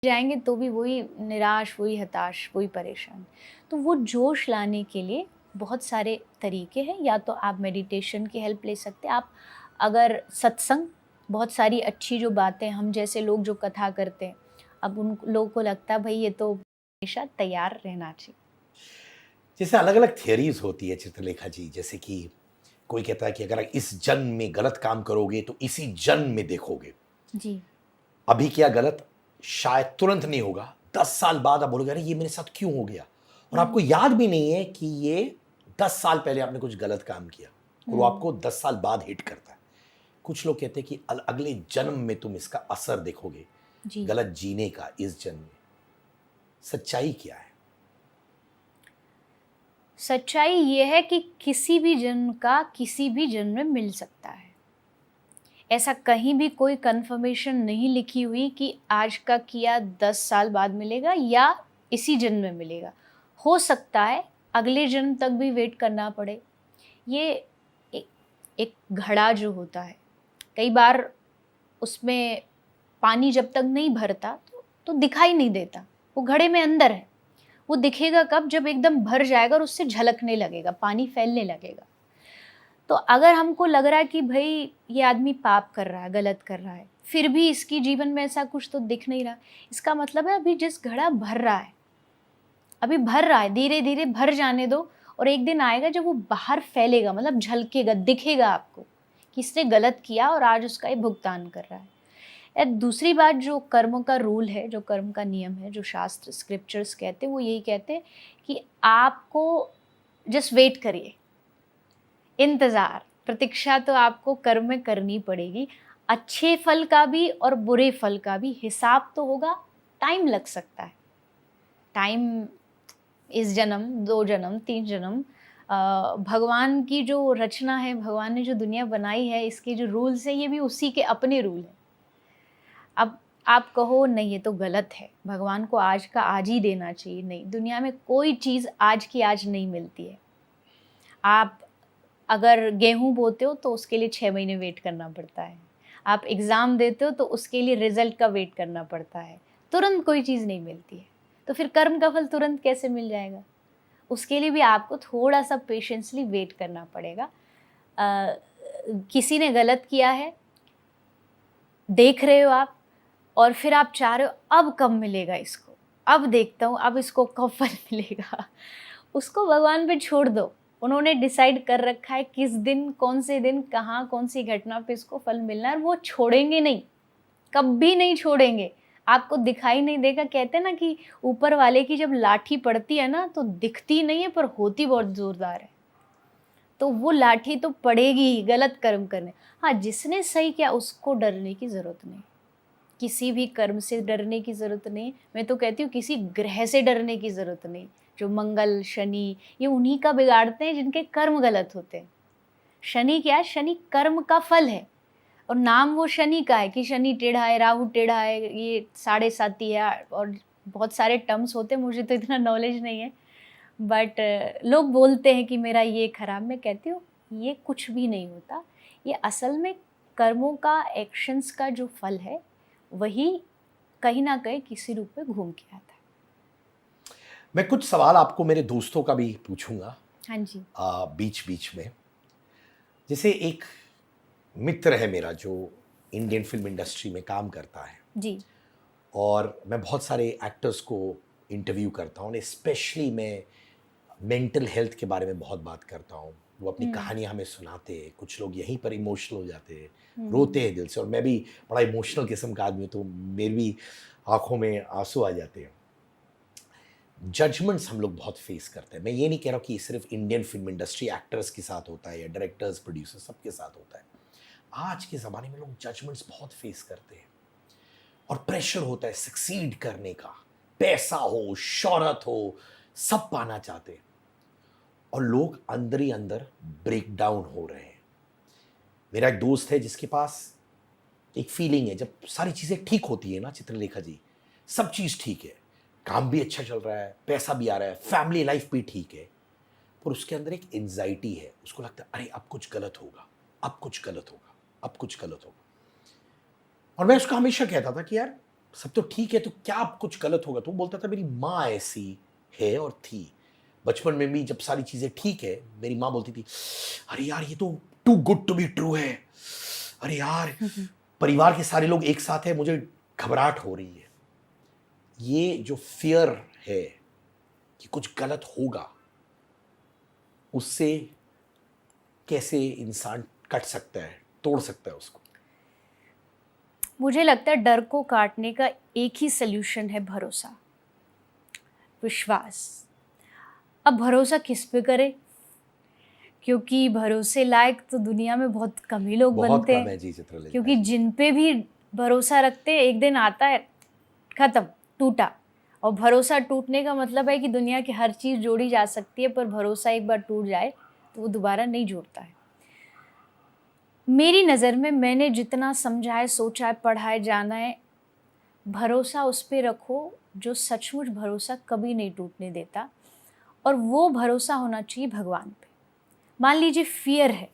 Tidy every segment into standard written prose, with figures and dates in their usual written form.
जाएँगे तो भी वही निराश, वही हताश, वही परेशान। तो वो जोश लाने के लिए बहुत सारे तरीके हैं, या तो आप मेडिटेशन की हेल्प ले सकते हैं, आप अगर सत्संग, बहुत सारी अच्छी जो बातें हम जैसे लोग जो कथा करते हैं, अब उन लोगों को लगता है भई ये तो हमेशा तैयार रहना चाहिए। जैसे अलग-अलग थियरीज़ होती है चित्रलेखा जी, जैसे कि कोई कहता है कि अगर इस जन्म में गलत काम करोगे तो इसी जन्म में देखोगे। जी। अभी किया गलत शायद तुरंत नहीं होगा, 10 साल बाद आप बोलोगे अरे ये मेरे साथ क्यों हो गया? और हुँ, आपको याद भी नहीं है कि ये 10 साल पहले आपने कुछ गलत काम किया और वो हुँ। आपको 10 साल बाद हिट करता है। कुछ लोग कहते हैं कि अगले जन्म में तुम इसका असर देखोगे, जी। गलत जीने का इस जन्म में। सच्चाई क्या है? सच्चाई ये है कि किसी भी जन्म का किसी भी जन्म में मिल सकता है। ऐसा कहीं भी कोई कन्फर्मेशन नहीं लिखी हुई कि आज का किया 10 साल बाद मिलेगा या इसी जन्म में मिलेगा। हो सकता है अगले जन्म तक भी वेट करना पड़े। ये ए एक घड़ा जो होता है, कई बार उसमें पानी जब तक नहीं भरता तो दिखाई नहीं देता। वो घड़े में अंदर है। वो दिखेगा कब? जब एकदम भर जाएगा और उससे झलकने लगेगा, पानी फैलने लगेगा। तो अगर हमको लग रहा है कि भई ये आदमी पाप कर रहा है, गलत कर रहा है, फिर भी इसकी जीवन में ऐसा कुछ तो दिख नहीं रहा, इसका मतलब है अभी जिस घड़ा भर रहा है, अभी भर रहा है, धीरे-धीरे भर जाने दो और एक दिन आएगा जब वो बाहर फैलेगा, मतलब झलकेगा, दिखेगा आपको कि इसने गलत किया और आज उसका ये भुगतान कर रहा है। दूसरी बात, जो कर्म का रूल है, जो कर्म का नियम है, जो शास्त्र स्क्रिप्चर्स कहते हैं, वो यही कहते हैं कि आपको जस्ट वेट करिए। इंतज़ार, प्रतीक्षा तो आपको कर्म में करनी पड़ेगी। अच्छे फल का भी और बुरे फल का भी हिसाब तो होगा, टाइम लग सकता है। टाइम, इस जन्म, 2 जन्म, 3 जन्म, भगवान की जो रचना है, भगवान ने जो दुनिया बनाई है, इसके जो रूल्स हैं, ये भी उसी के अपने रूल हैं। अब आप कहो नहीं ये तो गलत है, भगवान को आज का आज ही देना चाहिए, नहीं, दुनिया में कोई चीज़ आज की आज नहीं मिलती है। आप अगर गेहूँ बोते हो तो उसके लिए 6 महीने वेट करना पड़ता है। आप एग्ज़ाम देते हो तो उसके लिए रिज़ल्ट का वेट करना पड़ता है। तुरंत कोई चीज़ नहीं मिलती है। तो फिर कर्म का फल तुरंत कैसे मिल जाएगा? उसके लिए भी आपको थोड़ा-सा पेशेंसली वेट करना पड़ेगा। किसी ने गलत किया है, देख रहे हो आप, और फिर आप चाह रहे हो अब कब मिलेगा इसको? अब देखता हूँ, अब इसको कब फल मिलेगा? उसको भगवान पे छोड़ दो। उन्होंने डिसाइड कर रखा है किस दिन, कौन से दिन, कहाँ, कौन-सी घटना पे इसको फल मिलना है, और वो छोड़ेंगे नहीं, कभी नहीं छोड़ेंगे। आपको दिखाई नहीं देगा, कहते हैं ना कि ऊपर वाले की जब लाठी पड़ती है ना, तो दिखती नहीं है पर होती बहुत ज़ोरदार है। तो वो लाठी तो पड़ेगी ही गलत कर्म करने। हाँ, जिसने सही किया उसको डरने की ज़रूरत नहीं। किसी भी कर्म से डरने की ज़रूरत नहीं। मैं तो कहती हूँ किसी ग्रह से डरने की ज़रूरत नहीं। जो मंगल, शनि, ये उन्हीं का बिगाड़ते हैं जिनके कर्म गलत होते हैं। शनि क्या है? शनि कर्म का फल है, और नाम वो शनि का है कि शनि टेढ़ा है, राहु टेढ़ा है, ये साढ़े साती है, और बहुत सारे टर्म्स होते हैं, मुझे तो इतना नॉलेज नहीं है। बट लोग बोलते हैं कि मेरा ये खराब, मैं कहती हूँ ये कुछ भी नहीं होता। ये असल में कर्मों का, एक्शंस का जो फल है, वही कहीं न कहीं किसी रूप में घूम के आता है। मैं कुछ सवाल आपको मेरे दोस्तों का भी पूछूँगा हाँ जी। बीच-बीच में। जैसे एक मित्र है मेरा जो इंडियन फ़िल्म इंडस्ट्री में काम करता है जी। और मैं बहुत सारे एक्टर्स को इंटरव्यू करता हूँ, स्पेशली मैं मेंटल हेल्थ के बारे में बहुत बात करता हूँ। वो अपनी हुँ, कहानियाँ हमें सुनाते हैं, कुछ लोग यहीं पर इमोशनल हो जाते हैं, रोते हुँ, हैं दिल से, और मैं भी बड़ा इमोशनल किस्म का आदमी हूँ, तो मेरी भी आँखों में आँसू आ जाते हैं। जजमेंट्स हम लोग बहुत फेस करते हैं। मैं ये नहीं कह रहा हूँ कि ये सिर्फ इंडियन फ़िल्म इंडस्ट्री एक्टर्स के साथ होता है या डायरेक्टर्स, प्रोड्यूसर्स, सबके साथ होता है। आज के ज़माने में लोग जजमेंट्स बहुत फेस करते हैं और प्रेशर होता है सक्सीड करने का। पैसा हो, शोहरत हो, सब पाना चाहते हैं और लोग अंदर ही अंदर ब्रेक डाउन हो रहे हैं। मेरा एक दोस्त है जिसके पास एक फीलिंग है, जब सारी चीज़ें ठीक होती है ना चित्रलेखा जी, सब चीज़ ठीक है, काम भी अच्छा चल रहा है, पैसा भी आ रहा है, फैमिली लाइफ भी ठीक है, पर उसके अंदर एक एंग्जाइटी है। उसको लगता है अरे अब कुछ गलत होगा, अब कुछ गलत होगा, अब कुछ गलत होगा। और मैं उसको हमेशा कहता था कि यार सब तो ठीक है, तो क्या कुछ गलत होगा? तो वो बोलता था मेरी माँ ऐसी है और थी। बचपन में भी जब सारी चीजें ठीक है, मेरी माँ बोलती थी अरे यार ये तो too good to be true है, अरे यार परिवार के सारे लोग एक साथ हैं, मुझे घबराहट हो रही है। ये जो फियर है कि कुछ गलत होगा, उससे कैसे इंसान कट सकता है, तोड़ सकता है उसको? मुझे लगता है डर को काटने का एक ही सल्यूशन है, भरोसा, विश्वास। अब भरोसा किस पे करें? क्योंकि भरोसे लायक तो दुनिया में बहुत कम ही लोग बहुत बनते कम हैं। है जी चित्रलेखा क्योंकि जी। जिन पे भी भरोसा रखते हैं, एक दिन आता है, खत्म, टूटा। और भरोसा टूटने का मतलब है कि दुनिया की हर चीज़ जोड़ी जा सकती है, पर भरोसा एक बार टूट जाए तो वो दोबारा नहीं जुड़ता है। मेरी नज़र में मैंने जितना समझा है, सोचा है, पढ़ा है, जाना है, भरोसा उस पे रखो जो सचमुच भरोसा कभी नहीं टूटने देता, और वो भरोसा होना चाहिए भगवान पे। मान लीजिए फियर है,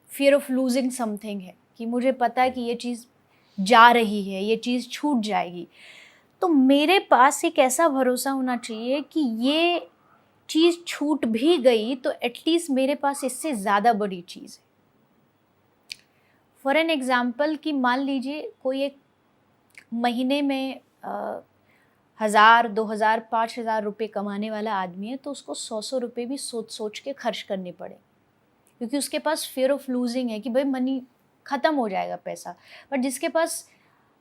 फियर ऑफ लूजिंग समथिंग है, कि मुझे पता है कि ये चीज़ जा रही है, ये चीज़ छूट जाएगी, तो मेरे पास एक ऐसा भरोसा होना चाहिए कि ये चीज़ छूट भी गई तो एटलीस्ट मेरे पास इससे ज़्यादा बड़ी चीज़ है। फॉर एन एग्ज़ाम्पल, कि मान लीजिए कोई एक महीने में 1000, 2000, 5000 रुपये कमाने वाला आदमी है, तो उसको 100 रुपये भी सोच सोच के खर्च करने पड़े, क्योंकि उसके पास फियर ऑफ लूजिंग है कि भाई मनी ख़त्म हो जाएगा, पैसा। बट जिसके पास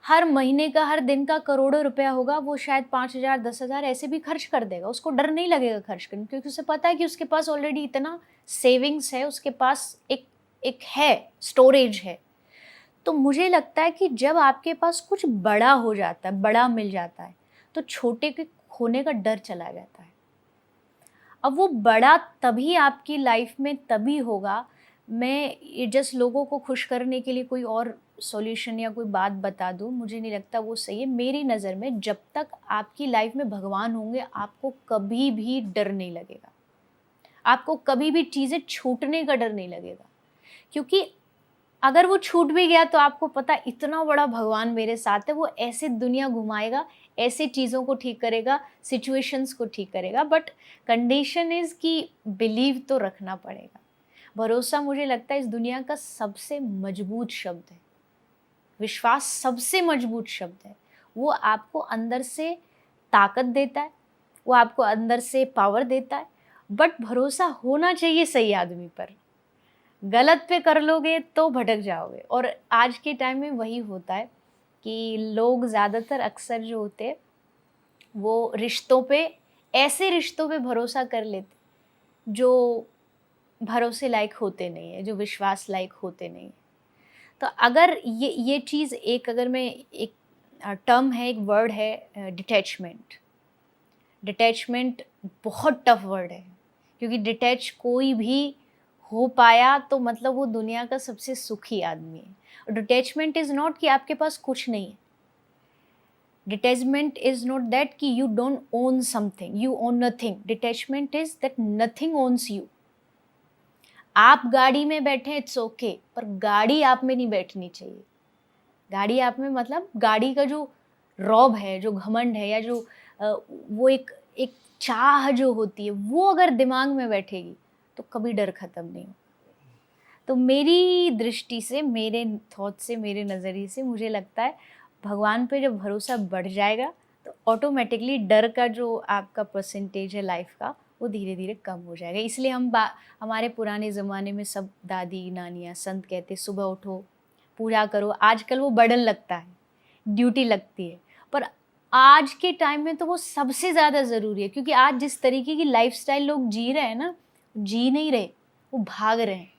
हर महीने का, हर दिन का करोड़ों रुपया होगा, वो शायद 5000, 10,000 ऐसे भी खर्च कर देगा, उसको डर नहीं लगेगा खर्च करने, क्योंकि उसे पता है कि उसके पास ऑलरेडी इतना सेविंग्स है, उसके पास एक एक है, स्टोरेज है। तो मुझे लगता है कि जब आपके पास कुछ बड़ा हो जाता है, बड़ा मिल जाता है, तो छोटे के खोने का डर चला जाता है। अब वो बड़ा तभी आपकी लाइफ में तभी होगा, मैं ये जस्ट लोगों को खुश करने के लिए कोई और सॉल्यूशन या कोई बात बता दूँ, मुझे नहीं लगता वो सही है। मेरी नज़र में जब तक आपकी लाइफ में भगवान होंगे, आपको कभी भी डर नहीं लगेगा, आपको कभी भी चीज़ें छूटने का डर नहीं लगेगा, क्योंकि अगर वो छूट भी गया तो आपको पता इतना बड़ा भगवान मेरे साथ है, वो ऐसे दुनिया घुमाएगा, ऐसे चीज़ों को ठीक करेगा, सिचुएशंस को ठीक करेगा। बट कंडीशन इज़ कि बिलीव तो रखना पड़ेगा। भरोसा मुझे लगता है इस दुनिया का सबसे मजबूत शब्द है, विश्वास सबसे मजबूत शब्द है। वो आपको अंदर से ताकत देता है, वो आपको अंदर से पावर देता है, बट भरोसा होना चाहिए सही आदमी पर। गलत पे कर लोगे तो भटक जाओगे। और आज के टाइम में वही होता है कि लोग ज़्यादातर अक्सर जो होते हैं, वो रिश्तों पे, ऐसे रिश्तों पे भरोसा कर लेते जो भरोसे लायक होते नहीं है, जो विश्वास लायक होते नहीं है। तो अगर ये चीज़, एक अगर मैं एक टर्म है, एक वर्ड है, डिटैचमेंट। डिटैचमेंट बहुत टफ वर्ड है, क्योंकि डिटैच कोई भी हो पाया तो मतलब वो दुनिया का सबसे सुखी आदमी है। और डिटैचमेंट इज़ नॉट कि आपके पास कुछ नहीं है। डिटैचमेंट इज़ नॉट दैट कि you don't own something, you own nothing. Detachment is that nothing owns you. आप गाड़ी में बैठे, इट्स ओके, पर गाड़ी आप में नहीं बैठनी चाहिए। गाड़ी आप में मतलब गाड़ी का जो रौब है, जो घमंड है, या जो वो एक एक चाह जो होती है, वो अगर दिमाग में बैठेगी तो कभी डर ख़त्म नहीं होगा। तो मेरी दृष्टि से, मेरे थॉट से, मेरे नज़रिए से मुझे लगता है भगवान पे जब भरोसा बढ़ जाएगा तो ऑटोमेटिकली डर का जो आपका परसेंटेज है लाइफ का, वो धीरे धीरे कम हो जाएगा। इसलिए हमारे पुराने ज़माने में सब दादी नानियाँ संत कहते सुबह उठो, पूजा करो। आजकल वो बर्डन लगता है, ड्यूटी लगती है, पर आज के टाइम में तो वो सबसे ज़्यादा ज़रूरी है, क्योंकि आज जिस तरीके की लाइफस्टाइल लोग जी रहे हैं ना, जी नहीं रहे, वो भाग रहे हैं,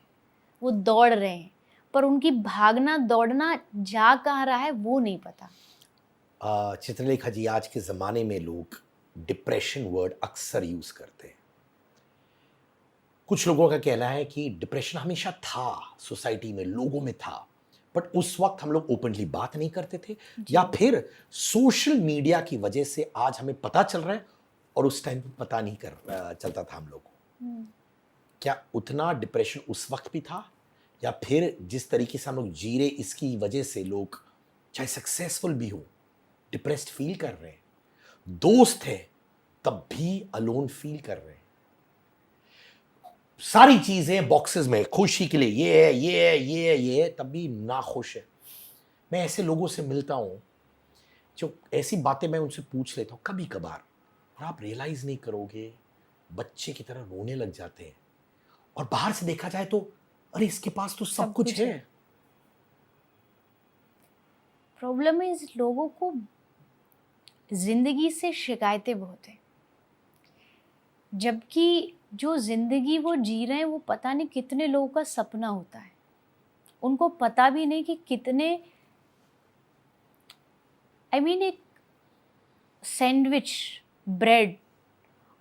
वो दौड़ रहे हैं, पर उनकी भागना दौड़ना जा कहाँ रहा है वो नहीं पता। चित्रलेखा जी, आज के ज़माने में लोग डिप्रेशन वर्ड अक्सर यूज़ करते हैं। कुछ लोगों का कहना है कि डिप्रेशन हमेशा था, सोसाइटी में, लोगों में था, बट उस वक्त हम लोग ओपनली बात नहीं करते थे, या फिर सोशल मीडिया की वजह से आज हमें पता चल रहा है और उस टाइम पे पता नहीं चलता था हम लोग को। क्या उतना डिप्रेशन उस वक्त भी था, या फिर जिस तरीके से हम लोग जी रहे इसकी वजह से लोग चाहे सक्सेसफुल भी हो, डिप्रेस्ड फील कर रहे हैं, दोस्त है तब भी अलोन फील कर रहे हैं। सारी चीजें बॉक्सेस में, खुशी के लिए ये है, ये है, ये है, ये है, तब भी ना खुश है। मैं ऐसे लोगों से मिलता हूं जो ऐसी बातें मैं उनसे पूछ लेता हूं कभी कभार, और आप रियलाइज नहीं करोगे, बच्चे की तरह रोने लग जाते हैं। और बाहर से देखा जाए तो अरे इसके पास तो सब कुछ है। प्रॉब्लम इज लोगों को जिंदगी से शिकायतें बहुत है, जबकि जो जिंदगी वो जी रहे हैं वो पता नहीं कितने लोगों का सपना होता है। उनको पता भी नहीं कि कितने, एक सैंडविच ब्रेड,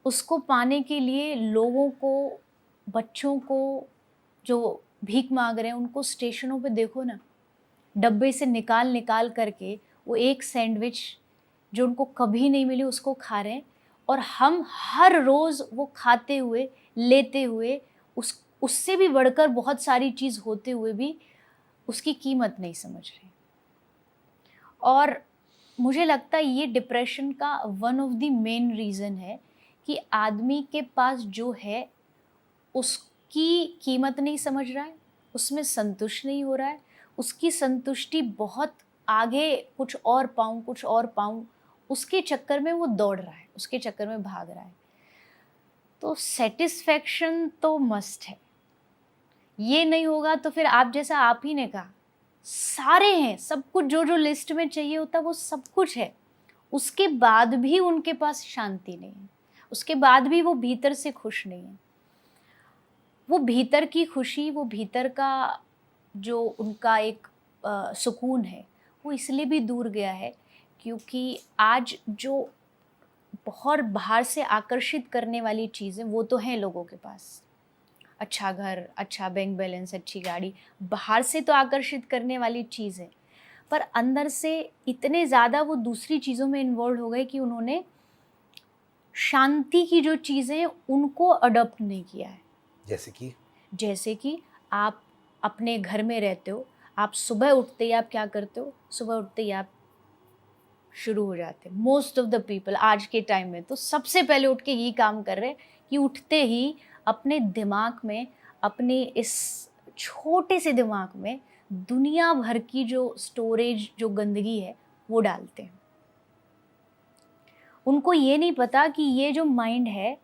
उसको पाने के लिए लोगों को, बच्चों को जो भीख मांग रहे हैं उनको स्टेशनों पे देखो ना, डब्बे से निकाल निकाल करके वो एक सैंडविच जो उनको कभी नहीं मिली उसको खा रहे हैं। और हम हर रोज़ वो खाते हुए, लेते हुए, उससे भी बढ़कर बहुत सारी चीज़ होते हुए भी उसकी कीमत नहीं समझ रहे। और मुझे लगता है ये डिप्रेशन का one of the main reason है कि आदमी के पास जो है उसकी कीमत नहीं समझ रहा है, उसमें संतुष्ट नहीं हो रहा है, उसकी संतुष्टि बहुत आगे कुछ और पाऊँ, कुछ और पाऊँ, उसके चक्कर में वो दौड़ रहा है, उसके चक्कर में भाग रहा है। तो सेटिस्फैक्शन तो मस्ट है। ये नहीं होगा तो फिर आप जैसा आप ही ने कहा, सारे हैं, सब कुछ जो जो लिस्ट में चाहिए होता है वो सब कुछ है, उसके बाद भी उनके पास शांति नहीं है, उसके बाद भी वो भीतर से खुश नहीं है। वो भीतर की खुशी, वो भीतर का जो उनका एक सुकून है, वो इसलिए भी दूर गया है क्योंकि आज जो बहुत बाहर से आकर्षित करने वाली चीज़ें वो तो हैं लोगों के पास, अच्छा घर, अच्छा बैंक बैलेंस, अच्छी गाड़ी, बाहर से तो आकर्षित करने वाली चीज़ है, पर अंदर से इतने ज़्यादा वो दूसरी चीज़ों में इन्वॉल्व हो गए कि उन्होंने शांति की जो चीज़ें हैं उनको अडॉप्ट नहीं किया है। जैसे कि आप अपने घर में रहते हो, आप सुबह उठते ही आप क्या करते हो? सुबह उठते ही आप शुरू हो जाते हैं, मोस्ट ऑफ द पीपल आज के टाइम में तो सबसे पहले उठ के यही काम कर रहे हैं कि उठते ही अपने दिमाग में, अपने इस छोटे से दिमाग में दुनिया भर की जो स्टोरेज, जो गंदगी है वो डालते हैं। उनको ये नहीं पता कि ये जो माइंड है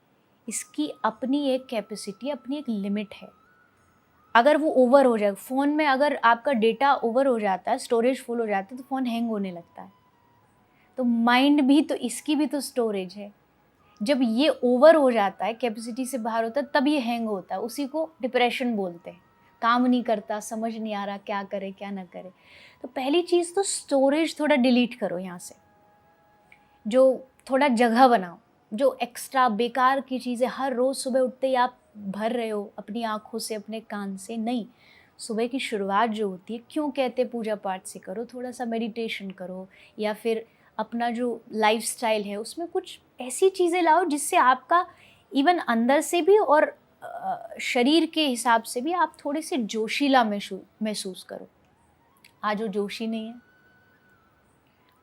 इसकी अपनी एक कैपेसिटी, अपनी एक लिमिट है। अगर वो ओवर हो जाए, फ़ोन में अगर आपका डेटा ओवर हो जाता है, स्टोरेज फुल हो जाता है तो फ़ोन हैंग होने लगता है। तो माइंड भी तो, इसकी भी तो स्टोरेज है। जब ये ओवर हो जाता है, कैपेसिटी से बाहर होता है, तब ये हैंग होता है। उसी को डिप्रेशन बोलते हैं। काम नहीं करता, समझ नहीं आ रहा क्या करे क्या ना करे। तो पहली चीज़ तो स्टोरेज थोड़ा डिलीट करो यहाँ से, जो थोड़ा जगह बनाओ, जो एक्स्ट्रा बेकार की चीज़ें हर रोज़ सुबह उठते ही आप भर रहे हो अपनी आँखों से, अपने कान से, नहीं। सुबह की शुरुआत जो होती है, क्यों कहते हैं पूजा पाठ से करो, थोड़ा सा मेडिटेशन करो, या फिर अपना जो लाइफस्टाइल है उसमें कुछ ऐसी चीज़ें लाओ जिससे आपका इवन अंदर से भी और शरीर के हिसाब से भी आप थोड़े से जोशीला महसूस करो। आज वो जोशी नहीं है,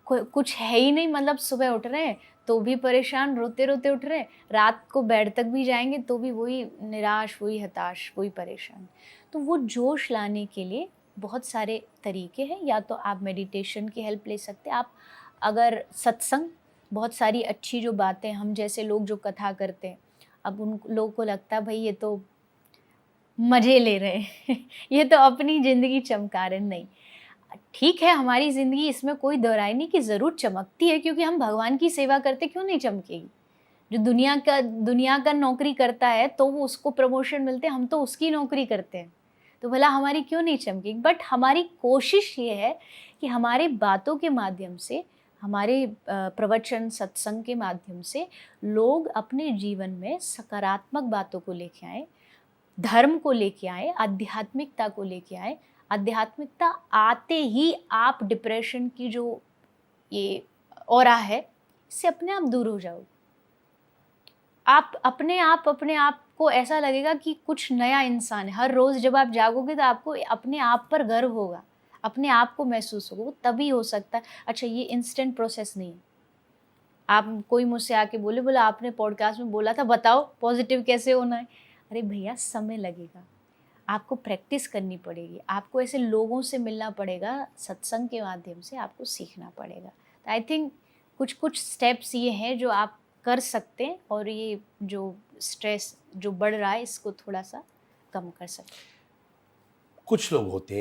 कुछ है ही नहीं, मतलब सुबह उठ रहे हैं तो भी परेशान, रोते रोते उठ रहे हैं, रात को बेड तक भी जाएंगे तो भी वही निराश, वही हताश, वही परेशान। तो वो जोश लाने के लिए बहुत सारे तरीके हैं। या तो आप मेडिटेशन की हेल्प ले सकते हैं, आप अगर सत्संग, बहुत सारी अच्छी जो बातें हम जैसे लोग जो कथा करते हैं, अब उन लोगों को लगता है भाई ये तो मज़े ले रहे हैं ये तो अपनी ज़िंदगी चमका रहे, नहीं। ठीक है, हमारी ज़िंदगी, इसमें कोई दो राय नहीं कि ज़रूर चमकती है, क्योंकि हम भगवान की सेवा करते, क्यों नहीं चमकेगी। जो दुनिया का नौकरी करता है तो वो उसको प्रमोशन मिलते हैं, हम तो उसकी नौकरी करते हैं, तो भला हमारी क्यों नहीं चमकेगी। बट हमारी कोशिश ये है कि हमारे बातों के माध्यम से, हमारे प्रवचन सत्संग के माध्यम से लोग अपने जीवन में सकारात्मक बातों को लेके आएँ, धर्म को लेके आए, आध्यात्मिकता को लेके आए। आध्यात्मिकता आते ही आप डिप्रेशन की जो ये ऑरा है, इससे अपने आप दूर हो जाओगे। आप अपने आप को ऐसा लगेगा कि कुछ नया इंसान है। हर रोज़ जब आप जागोगे तो आपको अपने आप पर गर्व होगा, अपने आप को महसूस होगा, वो तभी हो सकता है। अच्छा, ये इंस्टेंट प्रोसेस नहीं है। आप कोई मुझसे आके बोला आपने पॉडकास्ट में बोला था, बताओ पॉजिटिव कैसे होना है। अरे भैया, समय लगेगा, आपको प्रैक्टिस करनी पड़ेगी, आपको ऐसे लोगों से मिलना पड़ेगा, सत्संग के माध्यम से आपको सीखना पड़ेगा। तो आई थिंक कुछ कुछ स्टेप्स ये हैं जो आप कर सकते हैं, और ये जो स्ट्रेस जो बढ़ रहा है इसको थोड़ा सा कम कर सकते हैं। कुछ लोग होते हैं